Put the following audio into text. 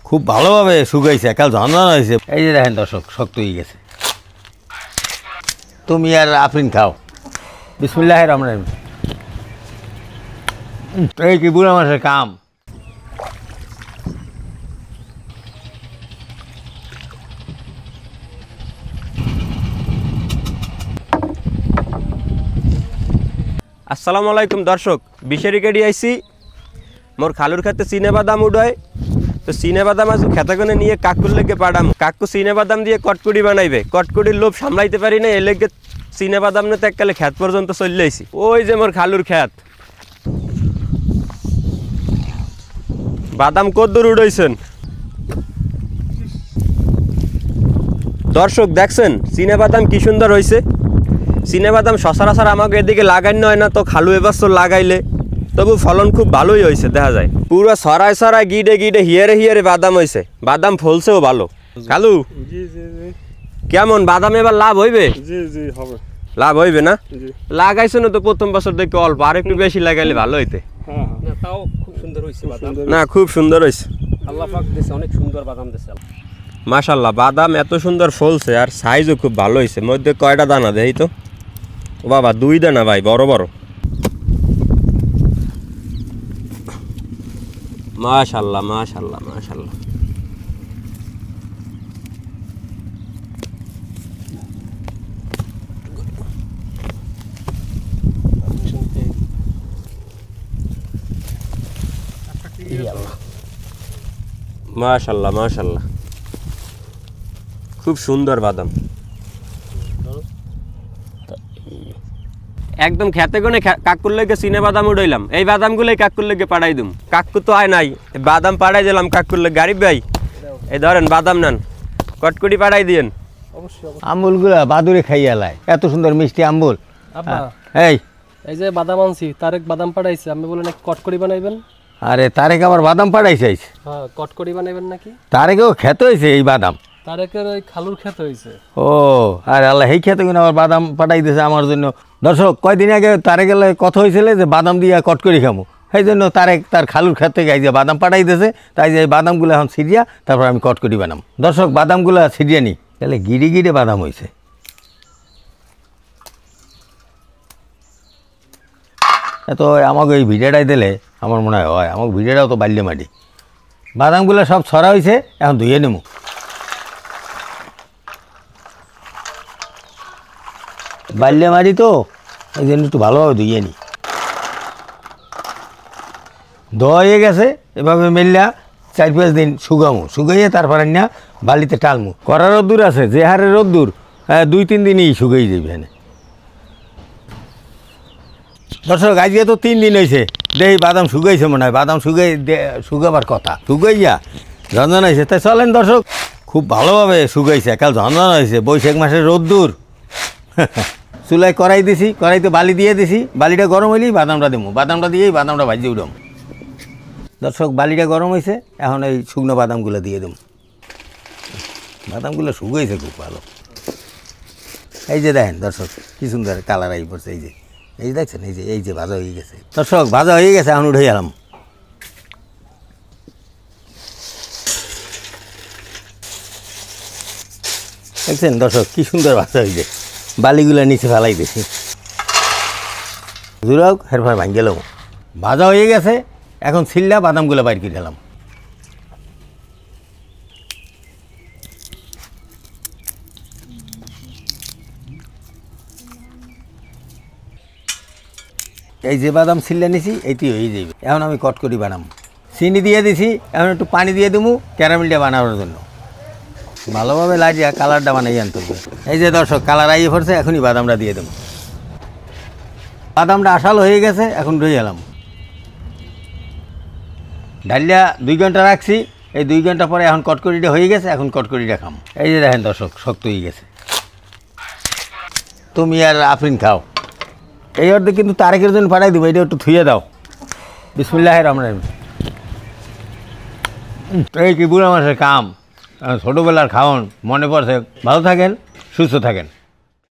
খুব ভালোভাবে শুকাইছে, কাল ঝনঝন হয়েছে। এই যে দেখেন দর্শক, শক্ত হয়ে গেছে। তুমি আর আফরিন খাও। বিসমিল্লাহির রহমানির রহিম। এই কি বুড়া মাসের কাম। আসসালামু আলাইকুম দর্শক, বিশেরি কেডি আইসি মোর খালুর খেতে চিনে বাদাম উড়ায়। তো চিনে বাদাম আজ খেতাগনে নিয়ে কাকুর লেগে পাঠাম। কাকু চিনে বাদাম দিয়ে কটকুড়ি বানাইবে। কটকুড়ির লোভ সামলাইতে পারি না, এ লেগে চিনে বাদাম নিতে এককালে খেত পর্যন্ত চলে আইছি। ওই যে মোর খালুর খেত। বাদাম কদ্দুর উড়াইছেন দর্শক, দেখছেন চিনে বাদাম কি সুন্দর হয়েছে। চিনে বাদাম সচরাচর আমাকে এদিকে লাগাই হয় না, তো খালু এবছর লাগাইলে তবু ফলন খুব ভালোই হয়েছে দেখা যায়। পুরো ছড়ায় ছড়ায় গিডে গিডে হিয়ারে হিয়ারে বাদাম হয়েছে, বাদাম ফলছেও ভালো। খালু কেমন বাদাম এবার লাভ হইবে? লাভ হইবে না? লাগাইছো না তো প্রথম বছর দেখে অল্প, আর একটু বেশি লাগাইলে ভালো হইতে। না খুব সুন্দর হয়েছে, মাশাল্লাহ। বাদাম এত সুন্দর ফলছে আর সাইজও খুব ভালো হয়েছে। মধ্যে কয়টা দানা দেই তো? ও বাবা, 2 দানা ভাই, বড় বড়। মাশাল্লাহ মাশাল্লাহ মাশাল্লাহ। মাশাল্লাহ মাশাল্লাহ, খুব সুন্দর বাদাম। একদম খেতে গনে কাকুর লেগে চিনে বাদাম উড়াইলাম। এই বাদামগুলোই কাকুর লেগে পাঠাই দিম। কাকু তো আয় নাই, বাদাম পাঠাই দিলাম কাকুর লেগে। গারিব ভাই, এই ধরেন বাদাম নেন, কটকুটি পাঠাই দিয়েন। আম্বুলগুলা বাদুরে খাইয়ালায়, এত সুন্দর মিষ্টি আম্বুল। এই এই যে বাদাম আনছি, তারেক বাদাম পাঠাইছে। আমি বলেন কটকড়ি বানাইবেন। আরে তারেক আবার বাদাম পাঠাইছে? হ্যাঁ, কটকড়ি বানাইবেন নাকি? তারেকেও খেতে হয়েছে এই বাদাম? তারেকের ওই খালুর খেতে হয়েছে। ও আরে আল্লাহ, এই খেতে কিনা আবার বাদাম পাঠাই দিয়েছে আমার জন্য। দর্শক, কয়দিন আগে তারেক গেলে কথা হয়েছিল যে বাদাম দিয়ে কটকরি খামো, সেই জন্য তারেক তার খালুর খেত থেকে এই যে বাদাম পাঠাই দিয়েছে। তাই যে এই বাদামগুলো এখন ছিড়িয়া তারপর আমি কটকরি বানাম। দর্শক, বাদামগুলো ছিড়িয়ে নিই, তাহলে গিরে গিরে বাদাম হয়েছে। এত আমাকে এই ভিডিওটাই দিলে আমার মনে হয় আমাকে ভিডিওটাও তো বাল্যে মাটি। বাদামগুলো সব ছড়া হয়েছে, এখন ধুয়ে নেবো। বাল্যে মাটি তো এই জন্য একটু ভালোভাবে ধুয়ে নিই। ধোয়া হয়ে গেছে, এভাবে মেললা 4-5 দিন শুকামু, শুকাইয়ে তারপরে না বালিতে টালমু। কড়া রোদ্দুর আছে, যে হারে রোদ্দুর 2-3 দিনই শুকাই যাবে। এখানে দর্শক, আজকে তো 3 দিন হয়েছে, দেখি বাদাম শুকাইছে মনে হয়। বাদাম শুকাবার কথা, শুকাইয়া ঝনঝন হয়েছে। তাই চলেন দর্শক, খুব ভালোভাবে শুকাইছে, কাল ঝনঝন হয়েছে। বৈশাখ মাসের রোদ্দুর। চুলায় কড়াই দিছি, কড়াইতে বালি দিয়ে দিছি। বালিটা গরম হইলেই বাদামটা দেবো, বাদামটা দিয়েই বাদামটা ভাজিয়ে উঠাম। দর্শক, বালিটা গরম হয়েছে, এখন এই শুকনো বাদামগুলো দিয়ে দেবো। বাদামগুলো শুকাইছে খুব ভালো। এই যে দেখেন দর্শক, কি সুন্দর কালার আই পড়ছে। এই যে দেখছেন, এই যে ভাজা হয়ে গেছে। দর্শক, ভাজা হয়ে গেছে, এখন উঠে গেলাম। দেখছেন দর্শক, কি সুন্দর ভাজা হয়েছে। বালিগুলো নিচে ফেলাই দিছি, জুড়াও হেরফার ভাঙ গেল। ভাজা হয়ে গেছে, এখন ছিল্লা বাদামগুলো বাইর করে গেলাম। এই যে বাদাম ছিল্লা নিছি, এইটি হয়ে যাবে। এখন আমি কটকরি বানাম। চিনি দিয়ে দিছি, এখন একটু পানি দিয়ে দেবো ক্যারামেলটা বানানোর জন্য। ভালোভাবে লাগিয়ে কালারটা বানাই আনতে হবে। এই যে দর্শক, কালার আইয়ে পড়ছে, এখনই বাদামটা দিয়ে দেবো। বাদামটা আসাল হয়ে গেছে, এখন রয়ে গেলাম। ডালিয়া 2 ঘন্টা রাখছি, এই 2 ঘন্টা পরে এখন কটকরিটা হয়ে গেছে, এখন কটকরিটা খাম। এই যে দেখেন দর্শক, শক্ত হয়ে গেছে। তুমি আর আফরিন খাও। এই অর্ধে কিন্তু তারেকের জন্য পাঠাই দেবো, এটা একটু ধুয়ে দাও। বিসমিল্লাহির রহমানির রহিম। এই কি বুড়া মাসের কাম, ছোটোবেলার খাওন মনে পড়ছে। ভালো থাকেন, সুস্থ থাকেন।